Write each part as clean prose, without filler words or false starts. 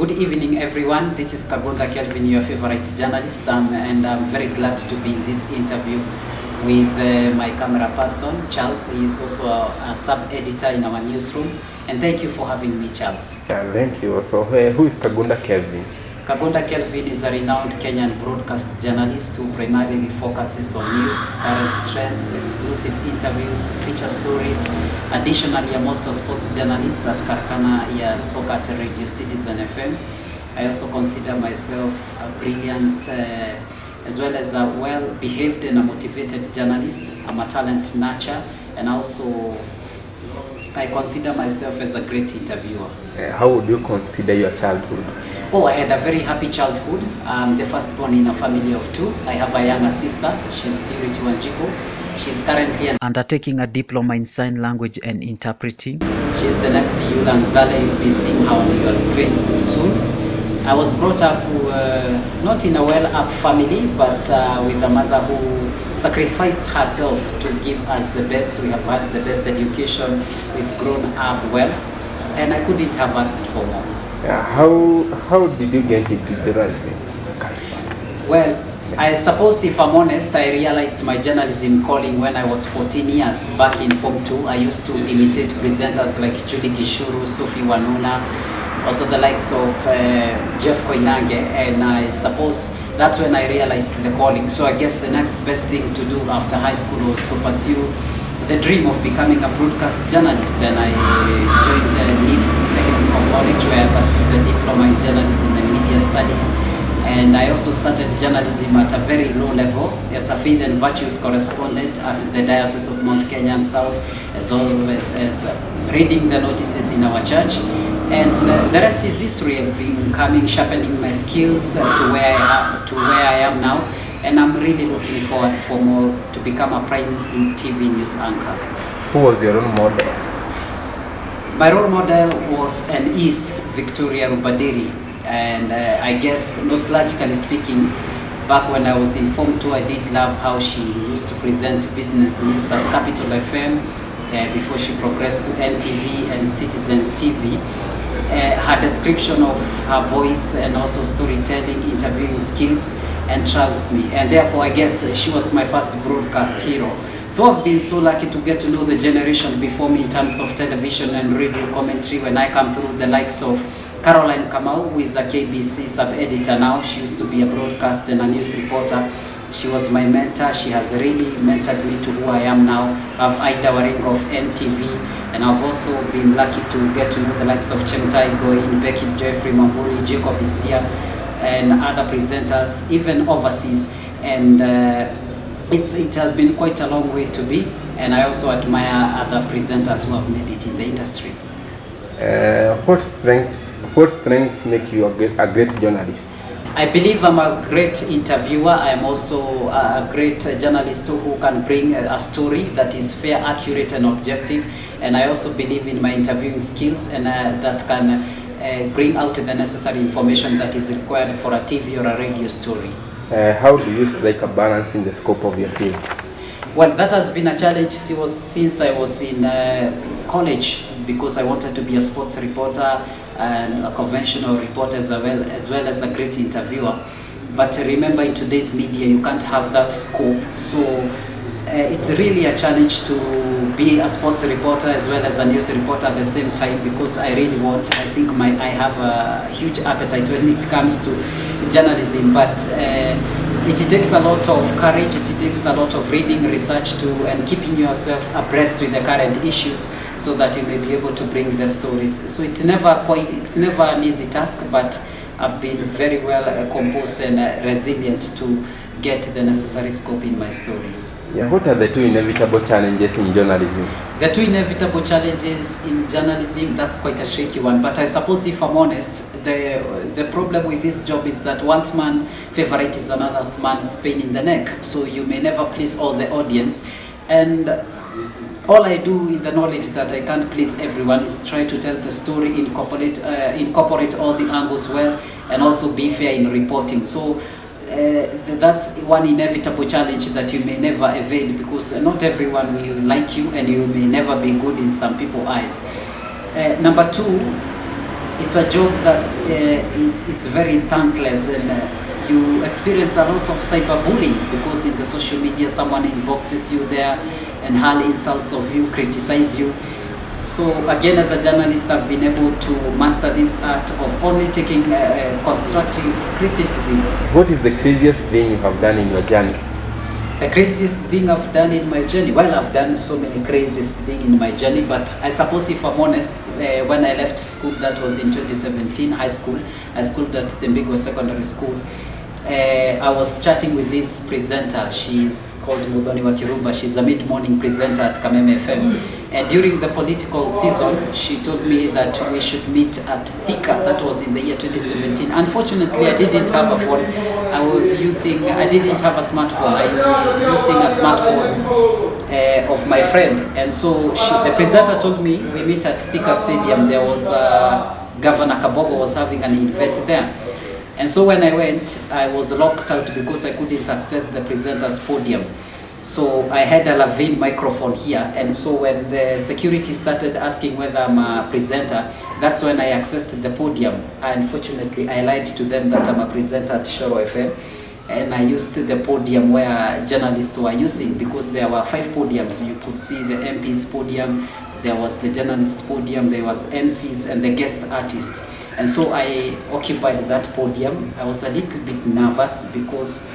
good evening, everyone. This is Kagunda Kelvin, your favorite journalist, and I'm very glad to be in this interview with my camera person, Charles. He is also a sub-editor in our newsroom. And thank you for having me, Charles. Yeah, thank you. So, who is Kagunda Kelvin? Kagunda Kelvin is a renowned Kenyan broadcast journalist who primarily focuses on news, current trends, exclusive interviews, feature stories. Additionally, I'm also a sports journalist at Karakana Soka at Radio Citizen FM. I also consider myself a brilliant, as well as a well-behaved and a motivated journalist. I'm a talent nurture, and also I consider myself as a great interviewer. How would you consider your childhood? Oh, I had a very happy childhood. I'm the firstborn in a family of two. I have a younger sister. She's Purity Wanjiko. She's currently undertaking a diploma in sign language and interpreting. She's the next Yulan Zale. You'll be seeing her on your screens soon. I was brought up not in a well-up family, but with a mother who sacrificed herself to give us the best. We have had the best education. We've grown up well, and I couldn't have asked for more. How did you get into journalism? Well, I suppose if I'm honest, I realized my journalism calling when I was 14 years. Back in Form 2, I used to imitate presenters like Julie Gishuru, Sophie Wanuna, also the likes of Jeff Koinange, and I suppose that's when I realized the calling. So I guess the next best thing to do after high school was to pursue the dream of becoming a broadcast journalist, and I joined NIPS Technical College, where I pursued a diploma in journalism and media studies. And I also started journalism at a very low level as a faith and virtues correspondent at the Diocese of Mount Kenya and South, as always as reading the notices in our church. And the rest is history. I've been coming, sharpening my skills to where I am now. And I'm really looking forward for more to become a prime TV news anchor. Who was your role model? My role model was and is Victoria Rubadiri. And I guess, nostalgically speaking, back when I was in Form 2, I did love how she used to present business news at Capital FM before she progressed to NTV and Citizen TV. Her description of her voice and also storytelling, interviewing skills, entranced me, and therefore I guess she was my first broadcast hero. Though I've been so lucky to get to know the generation before me in terms of television and radio commentary, when I come through the likes of Caroline Kamau, who is a KBC sub-editor now. She used to be a broadcast and a news reporter. She was my mentor. She has really mentored me to who I am now. I've Ida Waring of NTV, and I've also been lucky to get to know the likes of Chemtai Goin, Becky Jeffrey Mamburi, Jacob Isia, and other presenters, even overseas. And it has been quite a long way to be, and I also admire other presenters who have made it in the industry. What strengths make you a great journalist? I believe I'm a great interviewer. I'm also a great journalist who can bring a story that is fair, accurate, and objective. And I also believe in my interviewing skills, and that can bring out the necessary information that is required for a TV or a radio story. How do you strike a balance in the scope of your field? Well, that has been a challenge since I was in college, because I wanted to be a sports reporter and a conventional reporter as well as a great interviewer. But remember, in today's media, you can't have that scope. So it's really a challenge to be a sports reporter as well as a news reporter at the same time, because I think I have a huge appetite when it comes to journalism. But it takes a lot of courage, it takes a lot of reading, research and keeping yourself abreast with the current issues, so that you may be able to bring the stories. So it's never an easy task, but I've been very well composed and resilient to get the necessary scope in my stories. Yeah, what are the two inevitable challenges in journalism? The two inevitable challenges in journalism, that's quite a tricky one. But I suppose, if I'm honest, the problem with this job is that one's man's favorite is another man's pain in the neck. So you may never please all the audience. And all I do, in the knowledge that I can't please everyone, is try to tell the story, incorporate all the angles well, and also be fair in reporting. So that's one inevitable challenge that you may never evade, because not everyone will like you, and you may never be good in some people's eyes. Number two, it's a job that's it's very thankless, and you experience a lot of cyberbullying, because in the social media someone inboxes you there and hurl insults of you, criticize you. So again, as a journalist, I've been able to master this art of only taking constructive criticism. What is the craziest thing you have done in your journey? The craziest thing I've done in my journey, well, I've done so many craziest things in my journey, but I suppose if I'm honest, when I left school, that was in 2017, high school. I schooled at the Mbigwa Secondary School. I was chatting with this presenter. She's called Mudhoni Wakirumba. She's a mid-morning presenter at Kameme FM. And during the political season, she told me that we should meet at Thika. That was in the year 2017. Unfortunately, I didn't have a phone. I didn't have a smartphone. I was using a smartphone of my friend. And so the presenter told me we meet at Thika Stadium. There was Governor Kabogo was having an event there. And so when I went, I was locked out because I couldn't access the presenter's podium. So I had a lavalier microphone here, and so when the security started asking whether I'm a presenter, that's when I accessed the podium. Unfortunately, I lied to them that I'm a presenter at Shoro FM, and I used the podium where journalists were using, because there were 5 podiums. You could see the MP's podium, there was the journalist podium, there was MCs and the guest artists. And so I occupied that podium. I was a little bit nervous because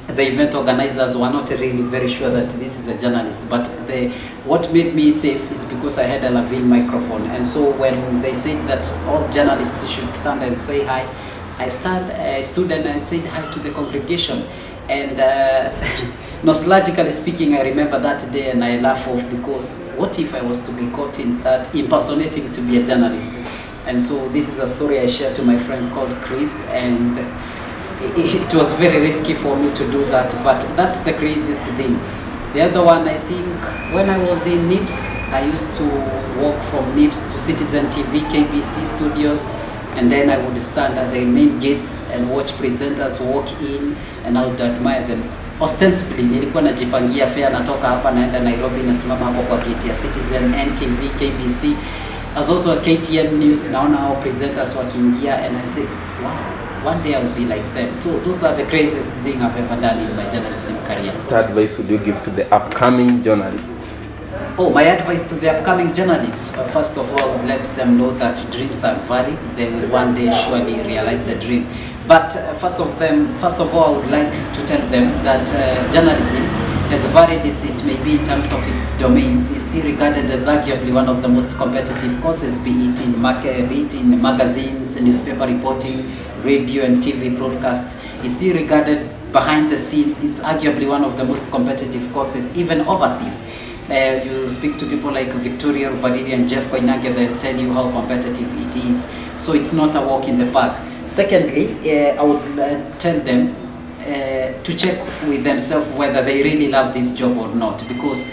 the event organizers were not really very sure that this is a journalist, but what made me safe is because I had a lavalier microphone. And so when they said that all journalists should stand and say hi, I stood and I said hi to the congregation. And nostalgically speaking, I remember that day and I laugh off, because what if I was to be caught in that impersonating to be a journalist? And so this is a story I shared to my friend called Chris, and it was very risky for me to do that, but that's the craziest thing. The other one, I think, when I was in NIPS, I used to walk from NIPS to Citizen TV, KBC studios, and then I would stand at the main gates and watch presenters walk in, and I would admire them. Ostensibly, nilikuwa najipangia fare, natoka hapa naenda Nairobi, nasimama hapo kwa gate ya Citizen, NTV, KBC. As also a KTN News, naona how presenters wakiingia, and I say, wow, one day I will be like them. So those are the craziest thing I've ever done in my journalism career. What advice would you give to the upcoming journalists? Oh, my advice to the upcoming journalists, first of all, let them know that dreams are valid. They will one day surely realize the dream. But first of all, I would like to tell them that journalism, as varied as it may be in terms of its domains, is still regarded as arguably one of the most competitive courses, be it in magazines, newspaper reporting, radio and TV broadcasts. It's still regarded behind the scenes. It's arguably one of the most competitive courses, even overseas. You speak to people like Victoria Rubadiri and Jeff Koinange, they'll tell you how competitive it is. So it's not a walk in the park. Secondly, I would tell them to check with themselves whether they really love this job or not, because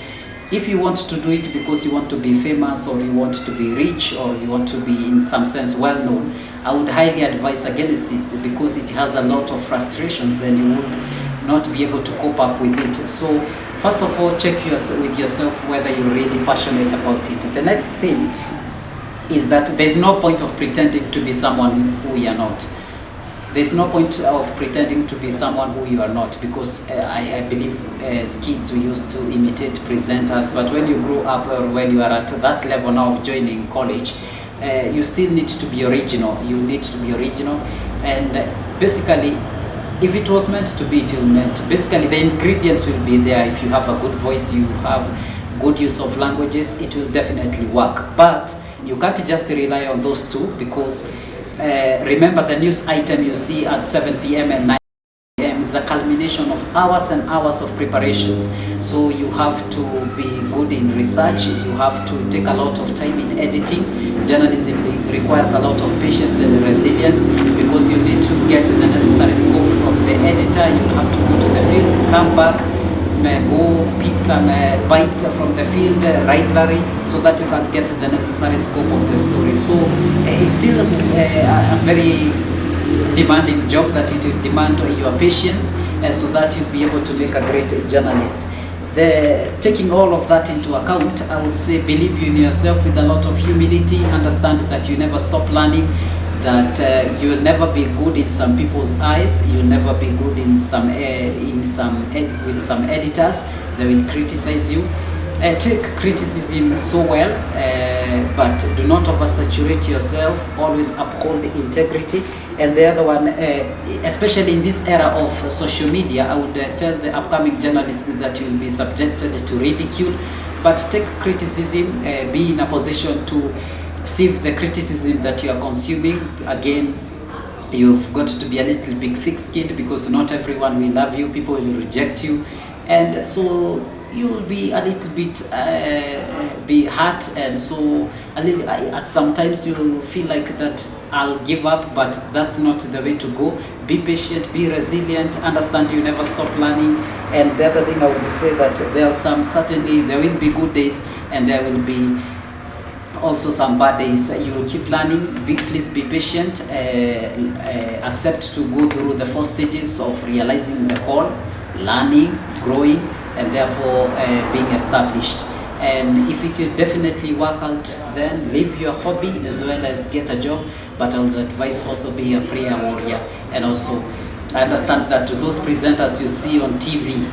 if you want to do it because you want to be famous, or you want to be rich, or you want to be in some sense well known, I would highly advise against it, because it has a lot of frustrations and you would not be able to cope up with it. So first of all, check with yourself whether you're really passionate about it. The next thing is that there's no point of pretending to be someone who you are not. There's no point of pretending to be someone who you are not, because I believe as kids we used to imitate presenters, but when you grow up, or when you are at that level now of joining college, you still need to be original. You need to be original, and basically, if it was meant to be, it will meant. Basically, the ingredients will be there. If you have a good voice, you have good use of languages, it will definitely work. But you can't just rely on those two, because remember, the news item you see at 7 p.m. and 9 p.m. is a culmination of hours and hours of preparations. So you have to be good in research, you have to take a lot of time in editing. Journalism requires a lot of patience and resilience, because you need to get the necessary scope from the editor. You'll have to go to the field, come back, go pick some bites from the field library, so that you can get the necessary scope of the story. So it's still a very demanding job, that it will demand your patience, so that you'll be able to make a great journalist. Taking all of that into account, I would say believe in yourself with a lot of humility, understand that you never stop learning, that you'll never be good in some people's eyes. You'll never be good in with some editors. They will criticize you. Take criticism so well, but do not oversaturate yourself. Always uphold integrity. And the other one, especially in this era of social media, I would tell the upcoming journalists that you'll be subjected to ridicule, but take criticism, be in a position to sieve the criticism that you are consuming. Again, you've got to be a little bit thick-skinned, because not everyone will love you. People will reject you, and so you will be a little bit be hurt, and so at sometimes you'll feel like that I'll give up, but that's not the way to go. Be patient, be resilient, understand you never stop learning. And the other thing I would say, that there will be good days, and there will be also some bad days. You will keep learning. Please be patient. Accept to go through the 4 stages of realizing the call, learning, growing, and therefore being established. And if it will definitely work out, then leave your hobby as well as get a job. But I would advise also be a prayer warrior. And also I understand that those presenters you see on TV,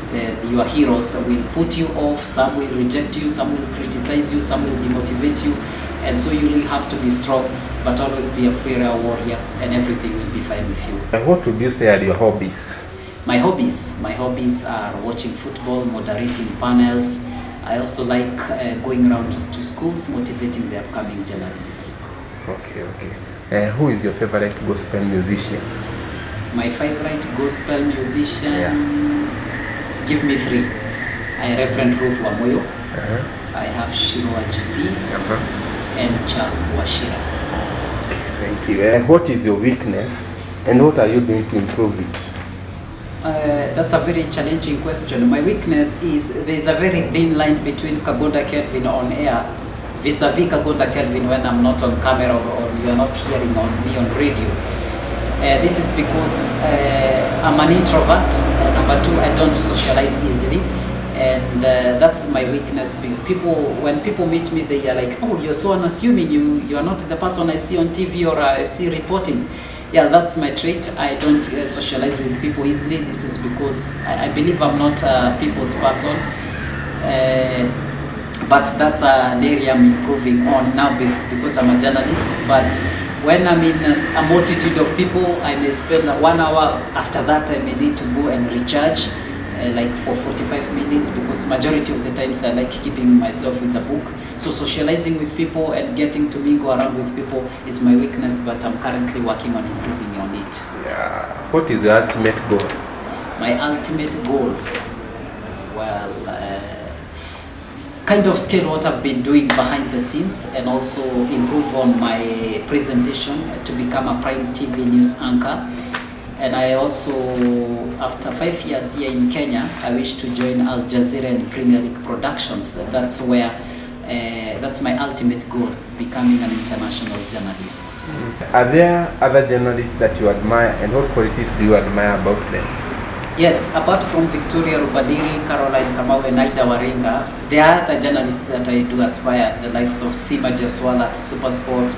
your heroes, will put you off. Some will reject you, some will criticize you, some will demotivate you. And so you really have to be strong, but always be a prayer warrior, and everything will be fine with you. What would you say are your hobbies? My hobbies are watching football, moderating panels. I also like going around to schools, motivating the upcoming journalists. Okay. Who is your favorite gospel musician? My favorite gospel musician, give me 3. Reverend Ruth Wamoyo, I have Shirwa GP, and Charles Washira. Thank you. What is your weakness, and what are you doing to improve it? That's a very challenging question. My weakness is there is a very thin line between Kagunda Kelvin on air vis-a-vis Kagunda Kelvin when I'm not on camera, or you are not hearing me on radio. This is because I'm an introvert. Number 2, I don't socialize easily, and that's my weakness. When people meet me, they are like, "Oh, you're so unassuming. You are not the person I see on TV or I see reporting." Yeah, that's my trait. I don't socialize with people easily. This is because I believe I'm not a people's person. But that's an area I'm improving on now because I'm a journalist. But when I'm in a multitude of people, I may spend 1 hour. After that, I may need to go and recharge like for 45 minutes, because majority of the times I like keeping myself with the book. So socializing with people and getting to mingle around with people is my weakness, but I'm currently working on improving on it. Yeah. What is your ultimate goal? My ultimate goal? Well, kind of scale what I've been doing behind the scenes, and also improve on my presentation to become a prime TV news anchor. And I also, after 5 years here in Kenya, I wish to join Al Jazeera and Premier League Productions. That's where, that's my ultimate goal, becoming an international journalist. Are there other journalists that you admire, and what qualities do you admire about them? Yes, apart from Victoria Rubadiri, Caroline Kamau, and Aida Waringa, there are other journalists that I do aspire, the likes of Sima Jeswala at Supersport.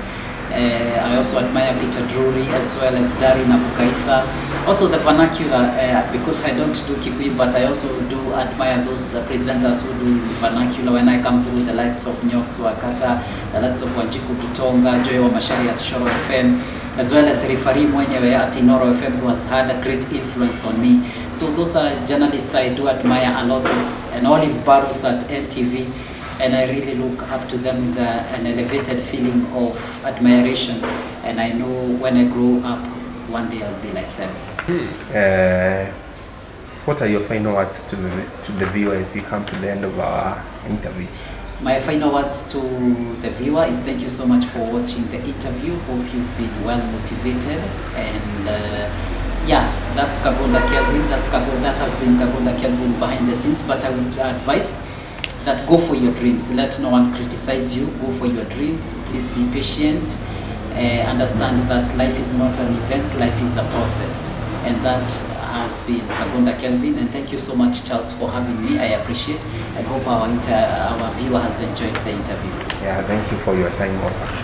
I also admire Peter Drury, as well as Darin Abugaitha. Also the vernacular, because I don't do Kikuyu, but I also do admire those presenters who do vernacular. When I come through, the likes of Nyox Wakata, the likes of Wanjiku Kitonga, Joy Wamashari at Shoro FM, as well as referee mwenyewe at Inoro FM, who has had a great influence on me. So those are journalists I do admire a lot, and Olive Barros at NTV. And I really look up to them with an elevated feeling of admiration. And I know when I grow up, one day I'll be like them. What are your final words to the viewer as you come to the end of our interview? My final words to the viewer is thank you so much for watching the interview. Hope you've been well motivated. And yeah, that's Kagunda Kelvin. That has been Kagunda Kelvin behind the scenes. But I would advise that go for your dreams. Let no one criticize you. Go for your dreams. Please be patient. Understand that life is not an event, life is a process. And that has been Kagunda Kelvin. And thank you so much, Charles, for having me. I appreciate and hope our viewer has enjoyed the interview. Yeah, thank you for your time also.